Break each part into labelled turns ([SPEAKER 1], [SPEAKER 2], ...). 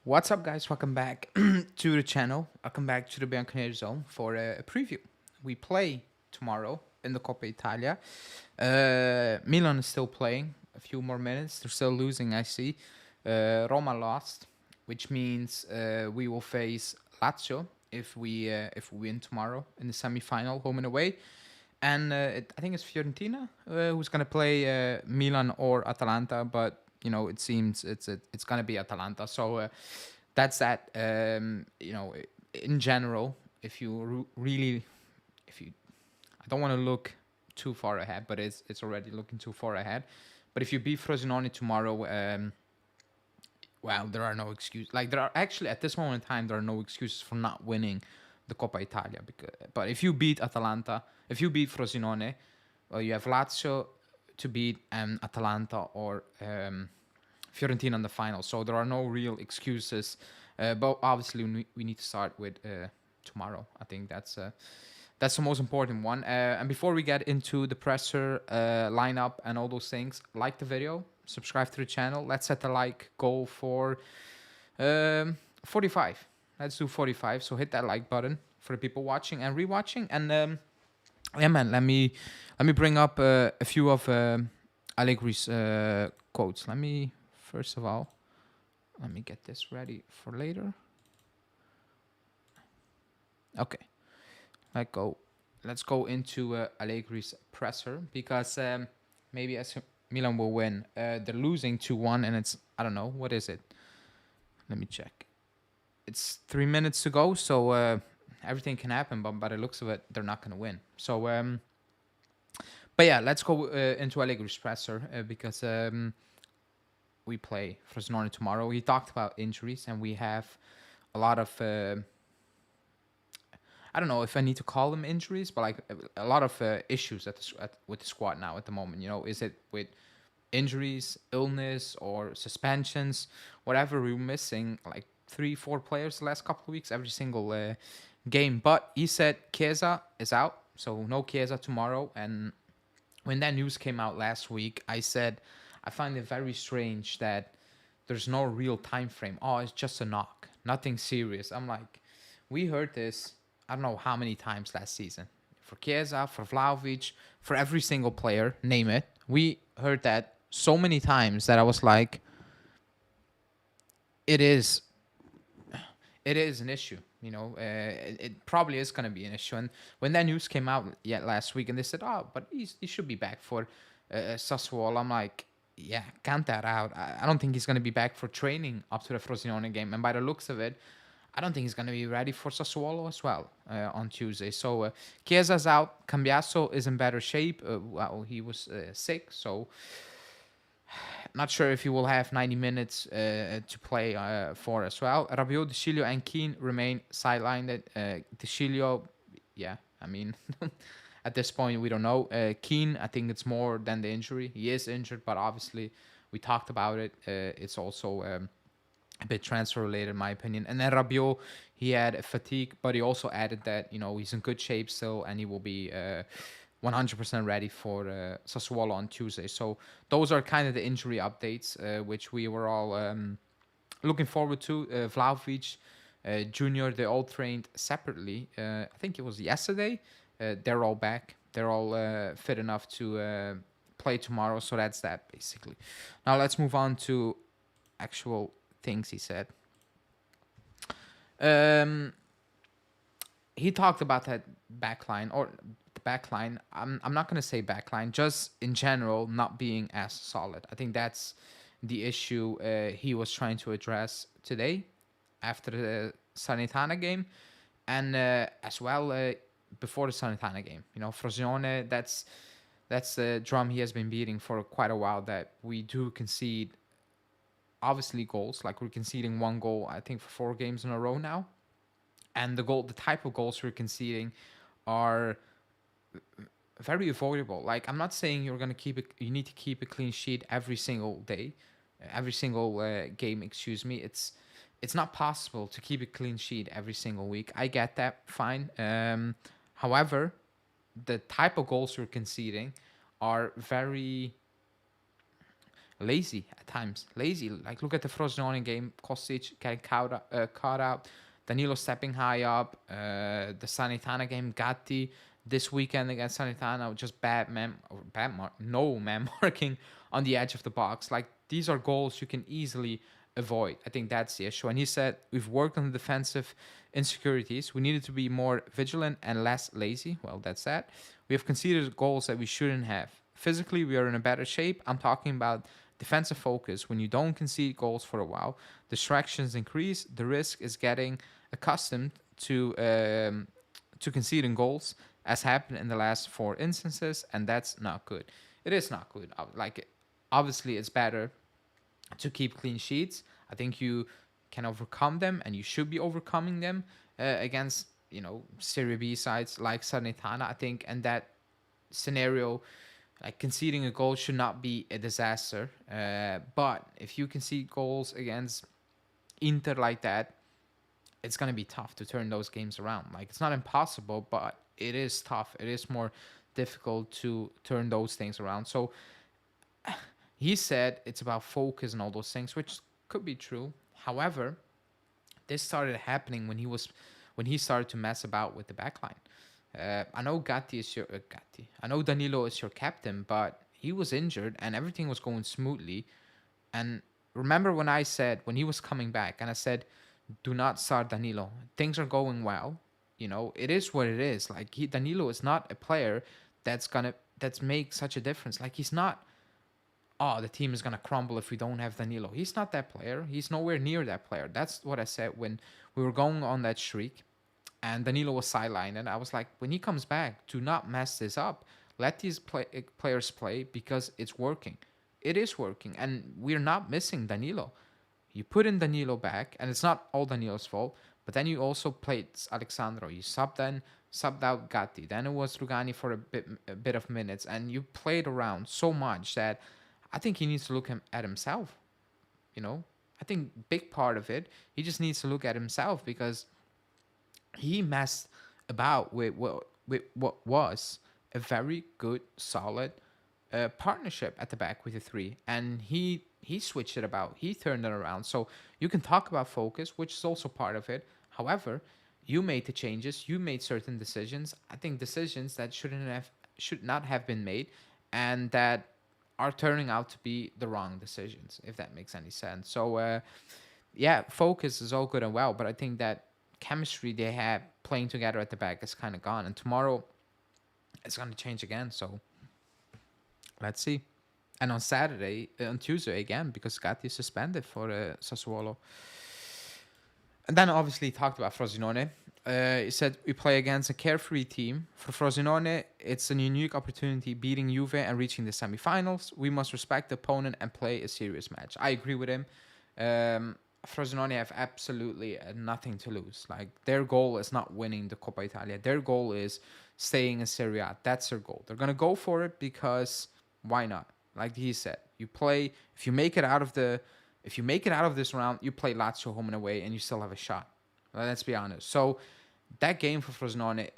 [SPEAKER 1] What's up, guys? Welcome back to the channel. Welcome back to the Bianconeri Zone for a preview. We play tomorrow in the Coppa Italia. Milan is still playing. A few more minutes. They're still losing, I see. Roma lost, which means we will face Lazio if we win tomorrow in the semi-final, home and away. And I think it's Fiorentina who's gonna play Milan or Atalanta, but it seems it's gonna be Atalanta. So that's that. In general, if you really, if you, I don't want to look too far ahead, but it's already looking too far ahead. But if you beat Frosinone tomorrow, well, there are no excuses. Like there are actually at this moment in time, there are no excuses for not winning the Coppa Italia. But if you beat Atalanta, if you beat Frosinone, well, you have Lazio to beat and Atalanta or Fiorentina in the final. So there are no real excuses. But obviously, we need to start with tomorrow. I think that's the most important one. And before we get into the presser lineup and all those things, like the video, subscribe to the channel. Let's set the like goal for 45. Let's do 45. So hit that like button for the people watching and rewatching. And yeah, man, let me bring up a few of Allegri's quotes. First of all, let me get this ready for later. Okay, let's go into Allegri's presser because maybe as Milan will win. They're losing 2-1 and it's, I don't know, what is it? Let me check. It's 3 minutes to go, so everything can happen, but by the looks of it, they're not going to win. So, but yeah, let's go into Allegri's presser because we play Frosinone tomorrow. He talked about injuries, and we have a lot of I don't know if I need to call them injuries, but like a lot of issues with the squad now at the moment. Is it with injuries, illness, or suspensions, whatever? We're missing like 3-4 players the last couple of weeks, every single game. But he said Chiesa is out, so no Chiesa tomorrow. And when that news came out last week, I said I find it very strange that there's no real time frame. Oh, it's just a knock, nothing serious. I'm like, we heard this I don't know how many times last season. For Chiesa, for Vlahovic, for every single player, name it. We heard that so many times that I was like, it is an issue. It probably is going to be an issue. And when that news came out last week, and they said, oh, but he should be back for Sassuolo, I'm like, yeah, count that out. I don't think he's going to be back for training up to the Frosinone game. And by the looks of it, I don't think he's going to be ready for Sassuolo as well on Tuesday. So Chiesa's out. Cambiaso is in better shape. Well, he was sick, so not sure if he will have 90 minutes to play for as well. Rabiot, De Sciglio, and Keane remain sidelined. De Sciglio, yeah, I mean, at this point, we don't know. Keane, I think it's more than the injury. He is injured, but obviously, we talked about it. It's also a bit transfer related, in my opinion. And then Rabiot, he had fatigue, but he also added that, he's in good shape still, and he will be 100% ready for Sassuolo on Tuesday. So those are kind of the injury updates, which we were all looking forward to. Vlahovic, Junior, they all trained separately. I think it was yesterday. They're all back. They're all fit enough to play tomorrow. So that's that, basically. Now let's move on to actual things he said. He talked about that backline, or the backline. I'm not gonna say backline, just in general not being as solid. I think that's the issue he was trying to address today after the Sanitana game, and as well before the Sanitana game. Frosinone, that's the drum he has been beating for quite a while, that we do concede obviously goals. Like, we're conceding one goal, I think, for 4 games in a row now. And the type of goals we're conceding are very avoidable. Like, I'm not saying you need to keep a clean sheet every single day, every single game, excuse me. It's not possible to keep a clean sheet every single week. I get that, fine. However, the type of goals we're conceding are very lazy at times. Lazy. Like look at the Frosinone game. Kostic getting caught out. Danilo stepping high up. The Sanitana game. Gatti this weekend against Sanitana. Just no man marking on the edge of the box. Like these are goals you can easily avoid. I think that's the issue. And he said we've worked on the defensive insecurities. We needed to be more vigilant and less lazy. Well, that's that. We have conceded goals that we shouldn't have. Physically, we are in a better shape. I'm talking about defensive focus. When you don't concede goals for a while, distractions increase. The risk is getting accustomed to conceding goals, as happened in the last four instances, and that's not good. It is not good. Like, obviously, it's better to keep clean sheets. I think you can overcome them, and you should be overcoming them against Serie B sides like Salernitana. I think, and that scenario, like conceding a goal should not be a disaster. But if you concede goals against Inter like that, it's gonna be tough to turn those games around. Like it's not impossible, but it is tough. It is more difficult to turn those things around. So he said it's about focus and all those things, which could be true. However, this started happening when he started to mess about with the backline. I know Gatti. I know Danilo is your captain, but he was injured and everything was going smoothly. And remember when he was coming back, and I said, "Do not start Danilo. Things are going well. It is what it is. Like Danilo is not a player that's make such a difference. Like he's not. Oh, the team is gonna crumble if we don't have Danilo. He's not that player. He's nowhere near that player. That's what I said when we were going on that streak, and Danilo was sidelined. And I was like, when he comes back, do not mess this up. Let these players play because it's working. It is working, and we're not missing Danilo. You put in Danilo back, and it's not all Danilo's fault. But then you also played Alexandro. You subbed out Gatti. Then it was Rugani for a bit of minutes, and you played around so much that I think he needs to look at himself. I think big part of it, he just needs to look at himself because he messed about with what was a very good, solid partnership at the back with the three, and he switched it about. He turned it around. So you can talk about focus, which is also part of it. However, you made the changes. You made certain decisions. I think decisions that should not have been made, and that are turning out to be the wrong decisions, if that makes any sense. So, yeah, focus is all good and well, but I think that chemistry they had playing together at the back is kind of gone. And tomorrow, it's going to change again. So, let's see. And on Tuesday again, because Gatti is suspended for Sassuolo. And then obviously he talked about Frosinone. He said, we play against a carefree team. For Frosinone, it's a unique opportunity beating Juve and reaching the semifinals. We must respect the opponent and play a serious match. I agree with him. Frosinone have absolutely nothing to lose. Like their goal is not winning the Coppa Italia. Their goal is staying in Serie A. That's their goal. They're going to go for it because why not? Like he said, you play, if you make it out of this round, you play Lazio home and away and you still have a shot. Let's be honest. So that game for Frosinone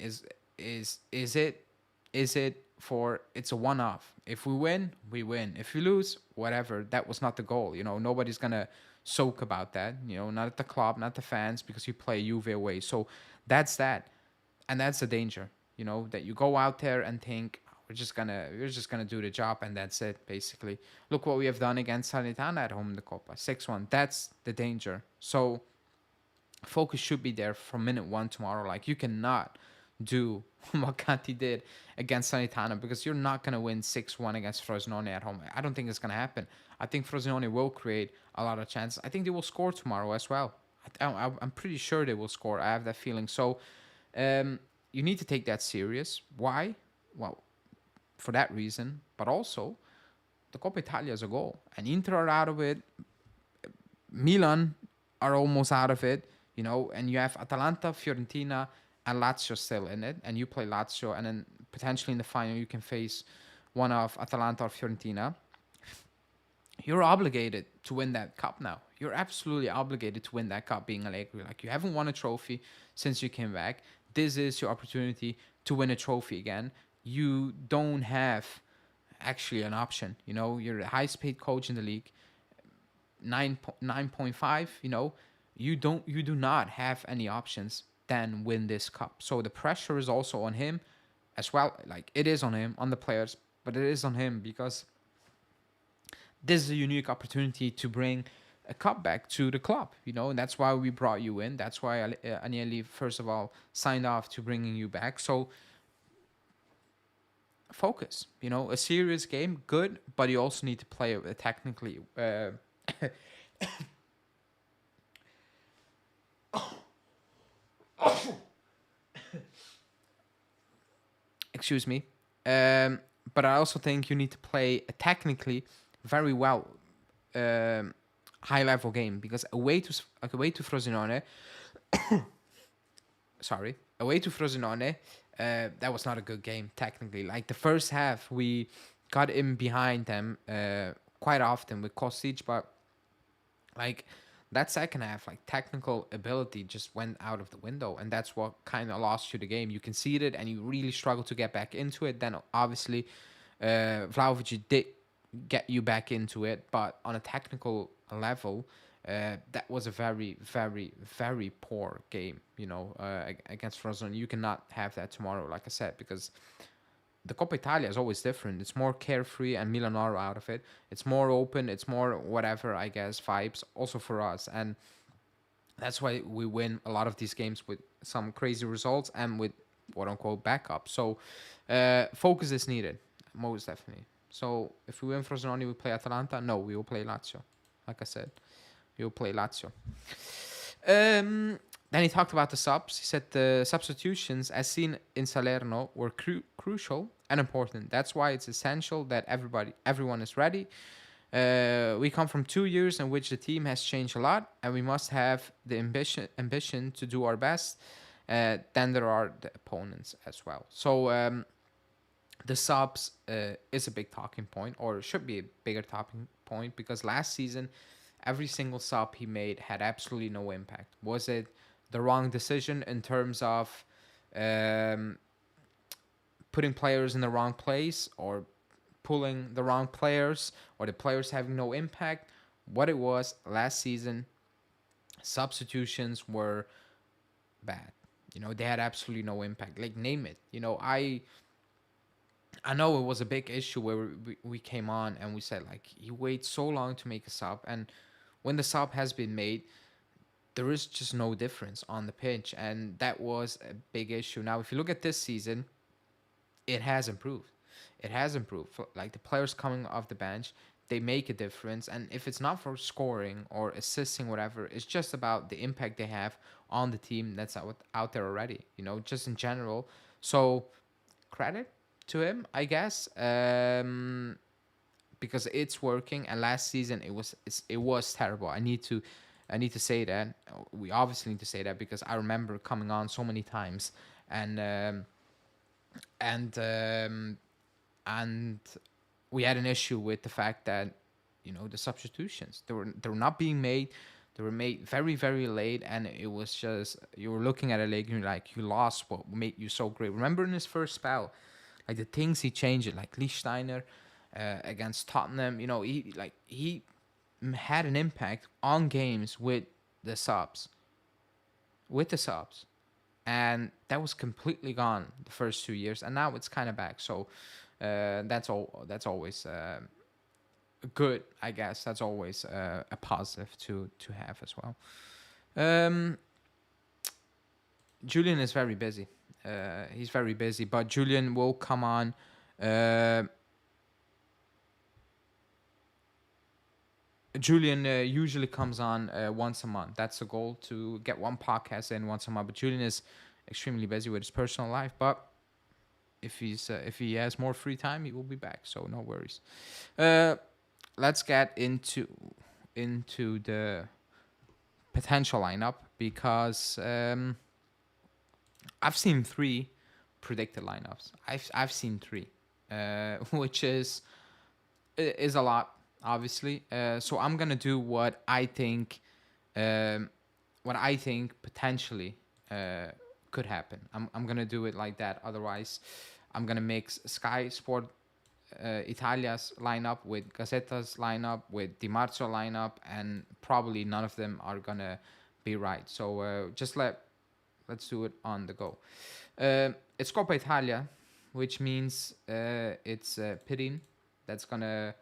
[SPEAKER 1] it's a one-off. If we win, we win. If we lose, whatever. That was not the goal. Nobody's gonna soak about that. Not at the club, not the fans, because you play Juve away. So that's that, and that's the danger. That you go out there and think we're just gonna do the job and that's it. Basically, look what we have done against Salernitana at home in the Coppa 6-1. That's the danger. So focus should be there from minute one tomorrow. Like you cannot do what Kanti did against Salernitana because you're not going to win 6-1 against Frosinone at home. I don't think it's going to happen. I think Frosinone will create a lot of chances. I think they will score tomorrow as well. I'm pretty sure they will score. I have that feeling. So you need to take that serious. Why? Well, for that reason, but also the Coppa Italia is a goal. And Inter are out of it. Milan are almost out of it. And you have Atalanta, Fiorentina, and Lazio still in it. And you play Lazio, and then potentially in the final you can face one of Atalanta or Fiorentina. You're obligated to win that cup now. You're absolutely obligated to win that cup being Allegri. Like you haven't won a trophy since you came back. This is your opportunity to win a trophy again. You don't have actually an option. You know, you're the highest paid coach in the league, 9.5. You know, you do not have any options than win this cup. So the pressure is also on him as well. Like it is on him, on the players, but it is on him because this is a unique opportunity to bring a cup back to the club, you know, and that's why we brought you in. That's why Agnelli, first of all, signed off to bringing you back. So focus, you know, a serious game, good, but you also need to play it technically. Excuse me. Um, but I also think you need to play a technically very well um, high level game because away to Frosinone, sorry, away to Frosinone, that was not a good game technically. Like the first half, we got in behind them quite often with Kostic, but like that second half, like technical ability just went out of the window, and that's what kind of lost you the game. You conceded, and you really struggled to get back into it. Then obviously, Vlahovic did get you back into it, but on a technical level, that was a very, very, very poor game. You know, against Frosinone, you cannot have that tomorrow, like I said, because the Coppa Italia is always different. It's more carefree and Milan are out of it. It's more open. It's more whatever, I guess, vibes also for us. And that's why we win a lot of these games with some crazy results and with quote unquote backup. So focus is needed, most definitely. So if we win Frosinone, we play Atalanta. No, we will play Lazio. Like I said, we will play Lazio. Then he talked about the subs. He said the substitutions, as seen in Salerno, were crucial and important. That's why it's essential that everyone is ready. We come from 2 years in which the team has changed a lot, and we must have the ambition to do our best. Then there are the opponents as well. So the subs is a big talking point, or should be a bigger talking point, because last season every single sub he made had absolutely no impact. Was it the wrong decision in terms of um, putting players in the wrong place, or pulling the wrong players, or the players having no impact? What it was last season, substitutions were bad. You know, they had absolutely no impact. Like name it. You know, I know it was a big issue where we came on and we said like you wait so long to make a sub, and when the sub has been made, there is just no difference on the pitch, and that was a big issue. Now, if you look at this season, it has improved. It has improved. Like the players coming off the bench, they make a difference, and if it's not for scoring or assisting, whatever, it's just about the impact they have on the team that's out there already. You know, just in general. So credit to him, I guess. Because it's working. And last season it was terrible. I need to say that. We obviously need to say that because I remember coming on so many times, and and um, and we had an issue with the fact that the substitutions they were not being made. They were made very, very late, and it was just you were looking at a league and you're like, you lost what made you so great. Remember in his first spell, like the things he changed it, like Lichtsteiner against Tottenham. He had an impact on games with the subs, and that was completely gone the first 2 years, and now it's kind of back. So that's all. That's always good, I guess. That's always a positive to have as well. Um, Julian is very busy. He's very busy, but Julian will come on. Uh, Julian usually comes on once a month. That's the goal, to get one podcast in once a month. But Julian is extremely busy with his personal life. But if he has more free time, he will be back. So no worries. Let's get into the potential lineup, because I've seen three predicted lineups. I've seen three, which is a lot, obviously. So I'm gonna do what I think potentially could happen. I'm gonna do it like that. Otherwise, I'm gonna mix Sky Sport Italia's lineup, with Gazzeta's lineup, with Di Marzio lineup, and probably none of them are gonna be right. So just let's do it on the go. It's Coppa Italia, which means it's Pirin that's gonna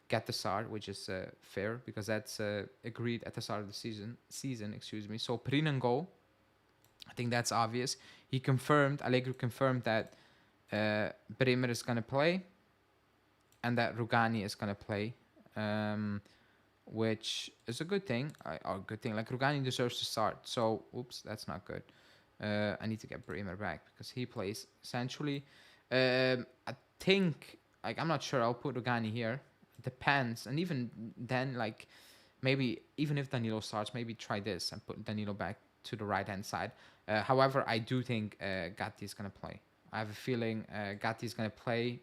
[SPEAKER 1] get the start, which is fair because that's agreed at the start of the season. Excuse me. So Pirin and goal. I think that's obvious. Allegri confirmed that Bremer is gonna play, and that Rugani is gonna play, which is a good thing. Or good thing. Like Rugani deserves to start. So, oops, that's not good. I need to get Bremer back because he plays centrally. I think, like, I'm not sure. I'll put Rugani here. Depends, and even then, like, maybe even if Danilo starts, maybe try this and put Danilo back to the right hand side. However, I do think Gatti is gonna play. I have a feeling Gatti is gonna play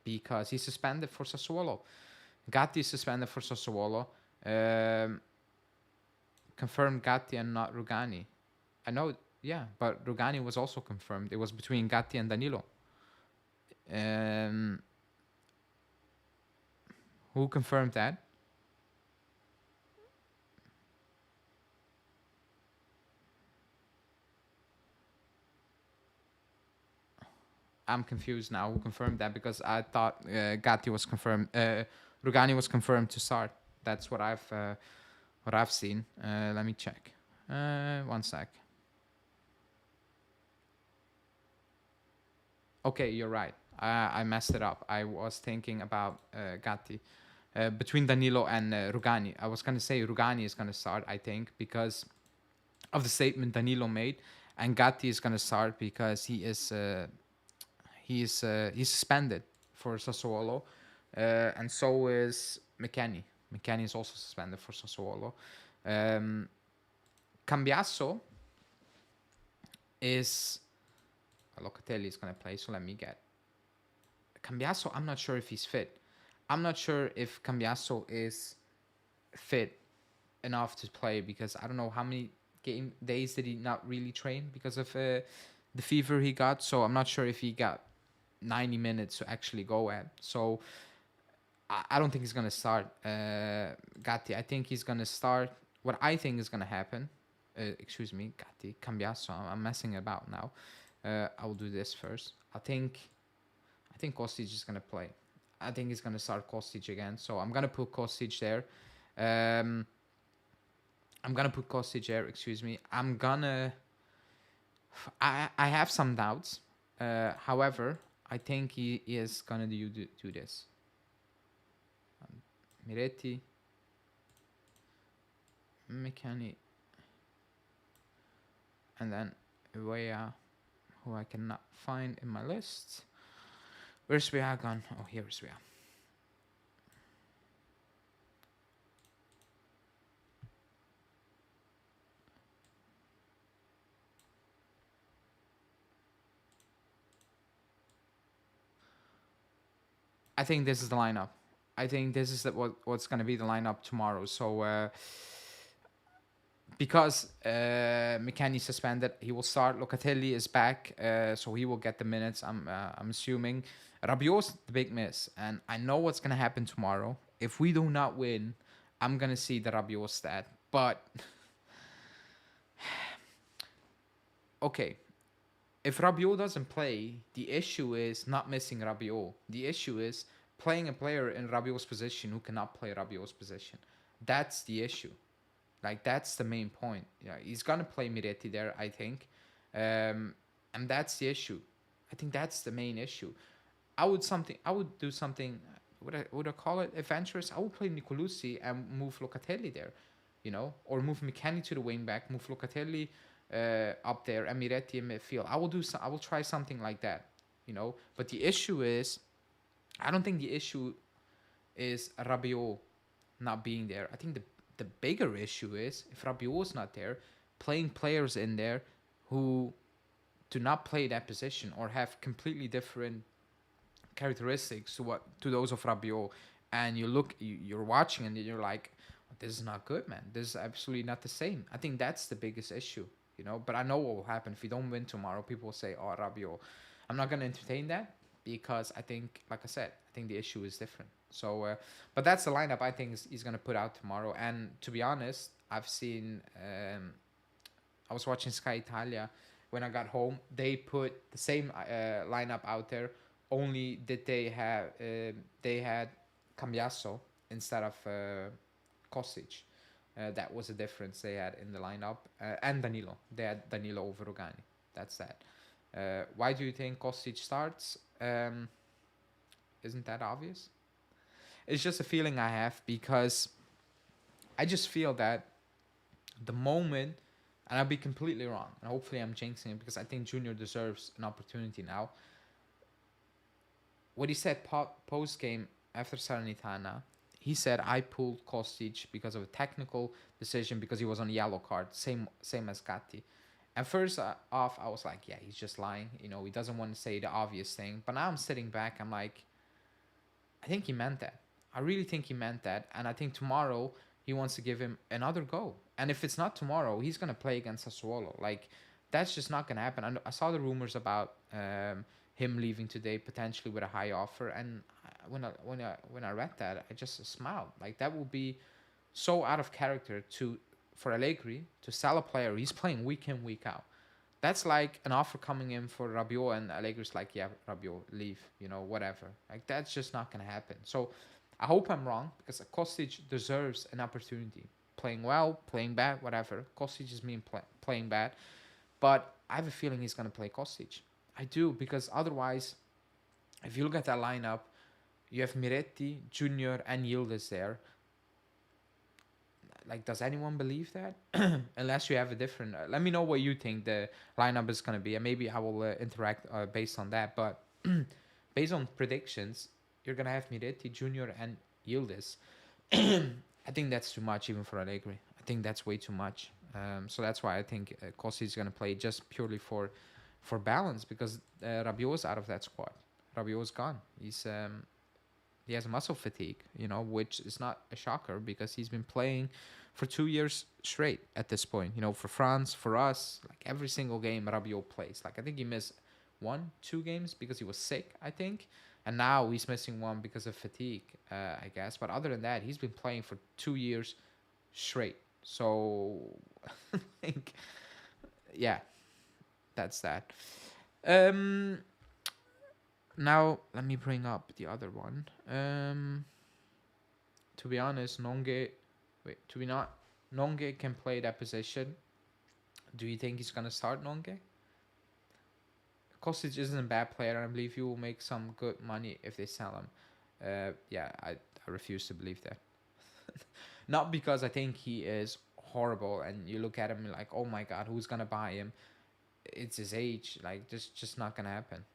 [SPEAKER 1] because he's suspended for Sassuolo. Gatti is suspended for Sassuolo. Confirmed Gatti and not Rugani. I know, yeah, but Rugani was also confirmed. It was between Gatti and Danilo. Who confirmed that? I'm confused now. Who confirmed that? Because I thought Gatti was confirmed. Rugani was confirmed to start. That's what I've seen. Let me check. One sec. Okay, you're right. I messed it up. I was thinking about Gatti. Between Danilo and Rugani. I was going to say Rugani is going to start, I think, because of the statement Danilo made. And Gatti is going to start because he's suspended for Sassuolo. And so is McKennie. McKennie is also suspended for Sassuolo. Cambiasso is... Locatelli is going to play, so let me get... Cambiasso, I'm not sure if he's fit. I'm not sure if Cambiasso is fit enough to play because I don't know how many game days did he not really train because of the fever he got. So I'm not sure if he got 90 minutes to actually go at. So I don't think he's going to start Gatti. I think he's going to start... What I think is going to happen... excuse me, Gatti, Cambiasso. I'm messing about now. I'll do this first. I think Kostic is going to play. I think he's going to start Kostic again. So I'm going to put Kostic there. Excuse me. I have some doubts. However, I think he is going to do this. Miretti. McKennie. And then Uea, who I cannot find in my list. Where's Uea gone? Oh, here's Uea. I think this is the lineup. I think this is what's going to be the lineup tomorrow. So because McKennie suspended, he will start. Locatelli is back, so he will get the minutes. I'm assuming. Rabiot's the big miss, and I know what's going to happen tomorrow. If we do not win, I'm going to see the Rabiot stat. But okay, if Rabiot doesn't play, the issue is not missing Rabiot. The issue is playing a player in Rabiot's position who cannot play Rabiot's position. That's the issue. Like, that's the main point. Yeah, he's gonna play Miretti there, I think, and that's the issue. I think that's the main issue. I would do something. Would I call it adventurous? I would play Nicolosi and move Locatelli there, or move McKennie to the wing back, move Locatelli up there, and Miretti in midfield. I will try something like that, But the issue is, I don't think the issue is Rabiot not being there. I think the bigger issue is if Rabiot's not there, playing players in there who do not play that position or have completely different characteristics to those of Rabiot, and you're watching and you're like, this is not good, man. This is absolutely not the same. I think that's the biggest issue, But I know what will happen if we don't win tomorrow. People will say, "Oh, Rabiot." I'm not gonna entertain that. because I think, like I said, I think the issue is different. So, but that's the lineup I think he's going to put out tomorrow. And to be honest, I've seen. I was watching Sky Italia when I got home. They put the same lineup out there. Only did they had Cambiasso instead of Kostic. That was a difference they had in the lineup. And Danilo. They had Danilo over Rogani. That's that. Why do you think Kostic starts? Isn't that obvious? It's just a feeling I have because I just feel that the moment, and I'll be completely wrong, and hopefully I'm jinxing it because I think Junior deserves an opportunity now. What he said post game after Salernitana, he said I pulled Kostic because of a technical decision because he was on a yellow card, same as Gatti. At first off, I was like, yeah, he's just lying. You know, he doesn't want to say the obvious thing. But now I'm sitting back, I'm like, I think he meant that. I really think he meant that. And I think tomorrow he wants to give him another go. And if it's not tomorrow, he's going to play against Sassuolo. Like, that's just not going to happen. I saw the rumors about him leaving today, potentially with a high offer. And when I read that, I just smiled. Like, that would be so out of character for Allegri to sell a player. He's playing week in, week out. That's like an offer coming in for Rabiot, and Allegri's like, yeah, Rabiot, leave, whatever. Like, that's just not going to happen. So I hope I'm wrong because Kostic deserves an opportunity. Playing well, playing bad, whatever. Kostic is playing bad. But I have a feeling he's going to play Kostic. I do, because otherwise, if you look at that lineup, you have Miretti, Junior, and Yildiz there. Like, does anyone believe that? Unless you have a different. Let me know what you think the lineup is going to be, and maybe I will interact based on that. But based on predictions, you're going to have Miretti, Junior, and Yildiz. I think that's too much, even for Allegri. I think that's way too much. So that's why I think Kostic is going to play just purely for balance, because Rabiot is out of that squad. Rabiot is gone. He has muscle fatigue, which is not a shocker because he's been playing for 2 years straight at this point. For France, for us, like every single game Rabiot plays. Like, I think he missed 1-2 games because he was sick, I think. And now he's missing one because of fatigue, I guess. But other than that, he's been playing for 2 years straight. So, I think, yeah, that's that. Now, let me bring up the other one. To be honest, Nonge can play that position. Do you think he's going to start Nonge? Kostic isn't a bad player, and I believe he will make some good money if they sell him. Yeah, I refuse to believe that. Not because I think he is horrible, and you look at him like, oh my god, who's going to buy him? It's his age. Like, just not going to happen.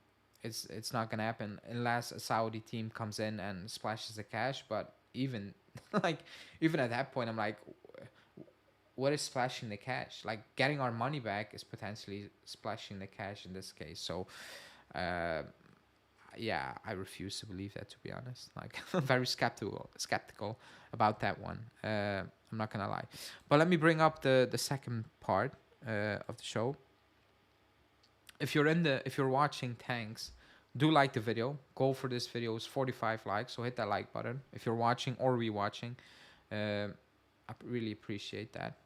[SPEAKER 1] It's not gonna happen unless a Saudi team comes in and splashes the cash. But even even at that point, I'm like, what is splashing the cash? Like, getting our money back is potentially splashing the cash in this case. So, yeah, I refuse to believe that, to be honest. Like, I'm very skeptical about that one. I'm not gonna lie. But let me bring up the second part of the show. If you're watching, thanks. Do like the video. Goal for this video is 45 likes, so hit that like button. If you're watching or rewatching, I really appreciate that.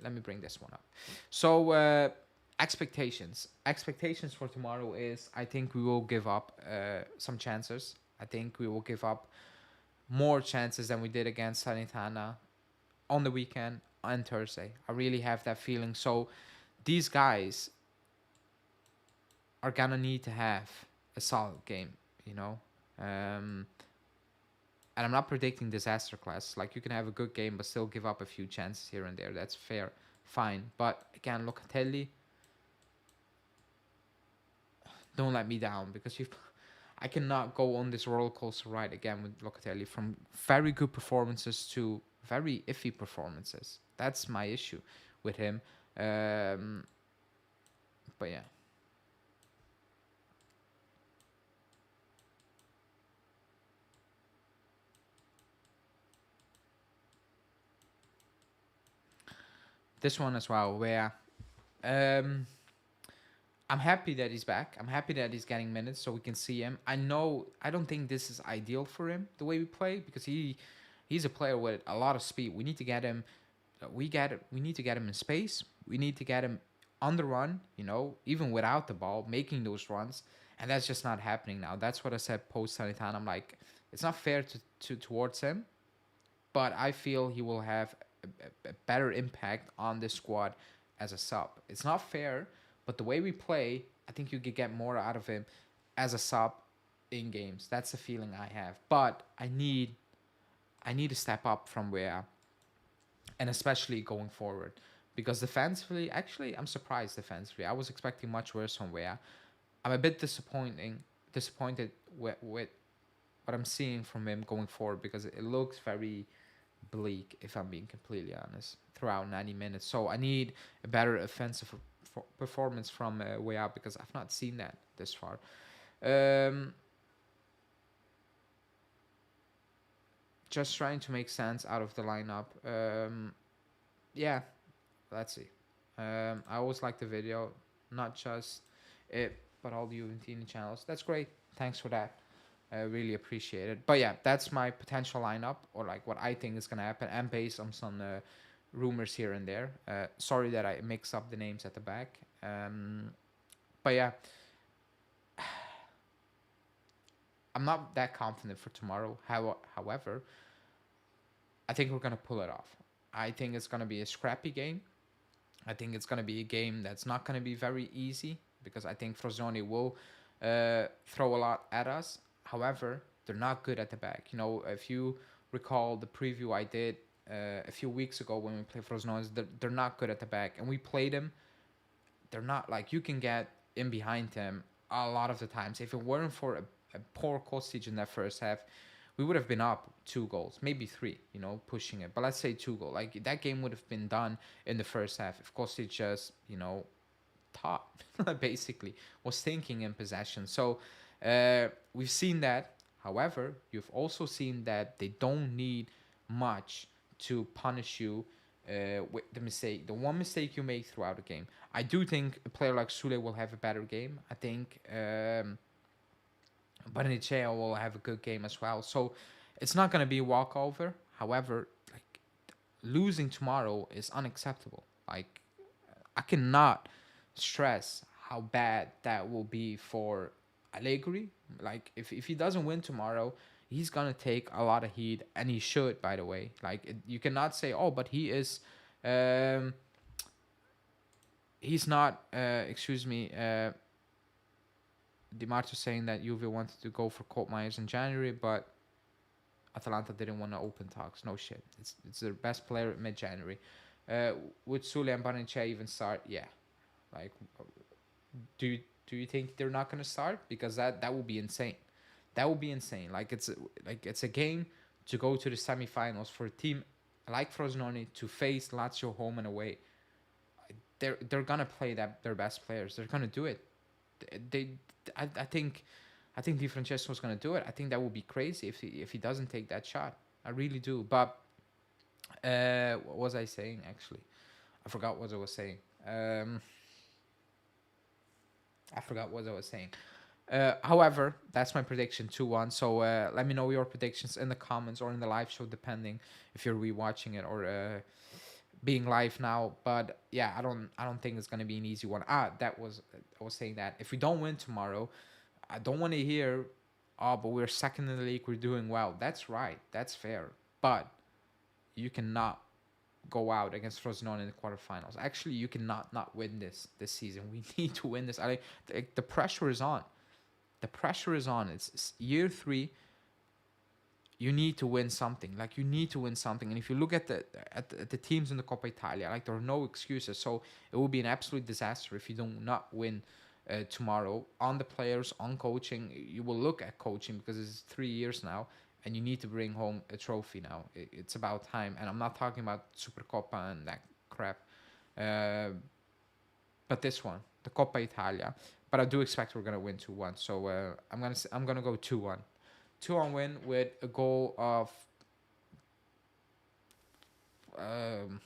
[SPEAKER 1] Let me bring this one up. So expectations for tomorrow is, I think we will give up some chances. I think we will give up more chances than we did against Salernitana on the weekend and Thursday. I really have that feeling. So these guys are gonna need to have a solid game, and I'm not predicting disaster class. Like, you can have a good game but still give up a few chances here and there. That's fair, fine. But again, Locatelli, don't let me down, because I cannot go on this roller coaster ride again with Locatelli, from very good performances to very iffy performances. That's my issue with him. But yeah. This one as well, where I'm happy that he's back. I'm happy that he's getting minutes so we can see him. I know I don't think this is ideal for him the way we play because he's a player with a lot of speed. We need to get him we need to get him in space. We need to get him on the run, even without the ball, making those runs. And that's just not happening now. That's what I said post Sanitana. I'm like, it's not fair to towards him, but I feel he will have a better impact on this squad as a sub. It's not fair, but the way we play, I think you could get more out of him as a sub in games. That's the feeling I have. But I need to step up from where, and especially going forward, because defensively, actually, I'm surprised defensively. I was expecting much worse from where. I'm a bit disappointed with what I'm seeing from him going forward because it looks very bleak, if I'm being completely honest, throughout 90 minutes. So I need a better offensive performance from way out because I've not seen that this far. Um, just trying to make sense out of the lineup. Yeah, let's see. I always like the video, not just it, but all the Juventini channels. That's great. Thanks for that. I really appreciate it. But yeah, that's my potential lineup, or like what I think is gonna happen, and based on some rumors here and there. Sorry that I mix up the names at the back. But yeah, I'm not that confident for tomorrow. However, I think we're gonna pull it off. I think it's gonna be a scrappy game. I think it's gonna be a game that's not gonna be very easy because I think Frosinone will throw a lot at us. However, they're not good at the back. If you recall the preview I did a few weeks ago when we played Frosinone, they're not good at the back, and we played them. They're not like you can get in behind them a lot of the times. If it weren't for a poor Kostic in that first half, we would have been up 2 goals, maybe three, pushing it. But let's say 2 goals. Like that game would have been done in the first half if Kostic just, thought, basically, was thinking in possession. So we've seen that. However, you've also seen that they don't need much to punish you with the one mistake you make throughout the game. I do think a player like Sule will have a better game. I think Barnechea will have a good game as well. So it's not going to be a walkover. However, like losing tomorrow is unacceptable. Like I cannot stress how bad that will be for Allegri. Like if he doesn't win tomorrow, he's gonna take a lot of heat, and he should. By the way, you cannot say, oh, but he is. He's not. Excuse me. Di Marcio saying that Juve wanted to go for Colt Myers in January, but Atalanta didn't want to open talks. No shit. It's their best player at mid-January. Would Sule and Barnechea even start? Yeah. Like, do do you think they're not gonna start? Because that would be insane. That would be insane. It's a game to go to the semifinals for a team like Frosinone to face Lazio home and away. They're gonna play their best players. They're gonna do it. They I think Di Francesco's gonna do it. I think that would be crazy if he doesn't take that shot. I really do. But what was I saying actually? I forgot what I was saying. I forgot what I was saying. However, that's my prediction 2-1. So let me know your predictions in the comments or in the live show, depending if you're rewatching it or being live now. But yeah, I don't think it's gonna be an easy one. I was saying that if we don't win tomorrow, I don't want to hear, oh, but we're second in the league, we're doing well. That's right, that's fair. But you cannot go out against Frosinone in the quarterfinals. Actually, you cannot not win this season. We need to win this. The pressure is on. The pressure is on. It's year 3. You need to win something. Like you need to win something. And if you look at the teams in the Coppa Italia, like there are no excuses. So it will be an absolute disaster if you do not win tomorrow. On the players, on coaching, you will look at coaching because it's 3 years now, and you need to bring home a trophy now. It's about time. And I'm not talking about Supercoppa and that crap, but this one, the Coppa Italia. But I do expect we're gonna win 2-1. So I'm gonna go 2-1. 2-1 win with a goal of um,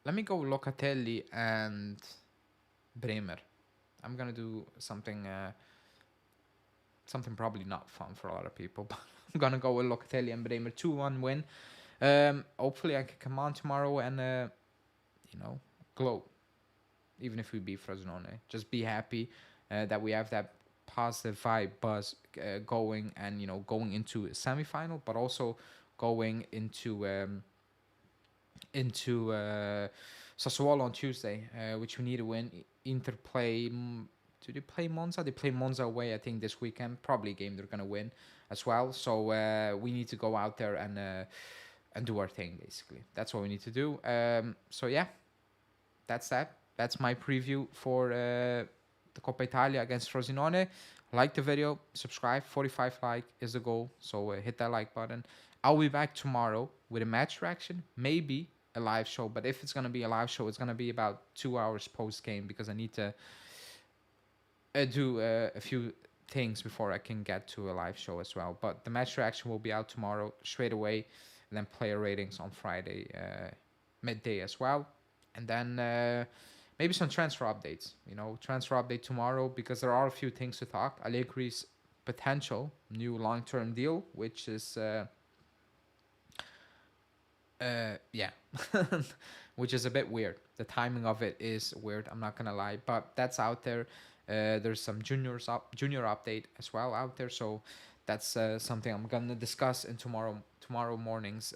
[SPEAKER 1] let me go Locatelli and Bremer. I'm gonna do something something probably not fun for a lot of people, but I'm gonna go with Locatelli and Bremer 2-1 win. Hopefully I can come on tomorrow and you know, glow. Even if we beat Frosinone, just be happy that we have that positive vibe buzz going, and going into a semi-final, but also going into Sassuolo on Tuesday, which we need to win. Inter play. Do they play Monza? They play Monza away, I think, this weekend. Probably a game they're gonna win as well. So we need to go out there and do our thing. Basically, that's what we need to do. So yeah, that's that. That's my preview for the Coppa Italia against Frosinone. Like the video, subscribe. 45 like is the goal. So hit that like button. I'll be back tomorrow with a match reaction, maybe a live show. But if it's gonna be a live show, it's gonna be about 2 hours post game, because I need to do a few things before I can get to a live show as well. But the match reaction will be out tomorrow straight away, and then player ratings on Friday midday as well, and then maybe some transfer updates. Transfer update tomorrow, because there are a few things to talk. Allegri's potential new long-term deal, which is yeah, which is a bit weird. The timing of it is weird. I'm not gonna lie, but that's out there. There's some junior update as well out there, so that's something I'm gonna discuss in tomorrow morning's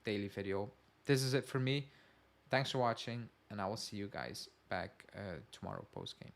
[SPEAKER 1] daily video. This is it for me. Thanks for watching, and I will see you guys back tomorrow post game.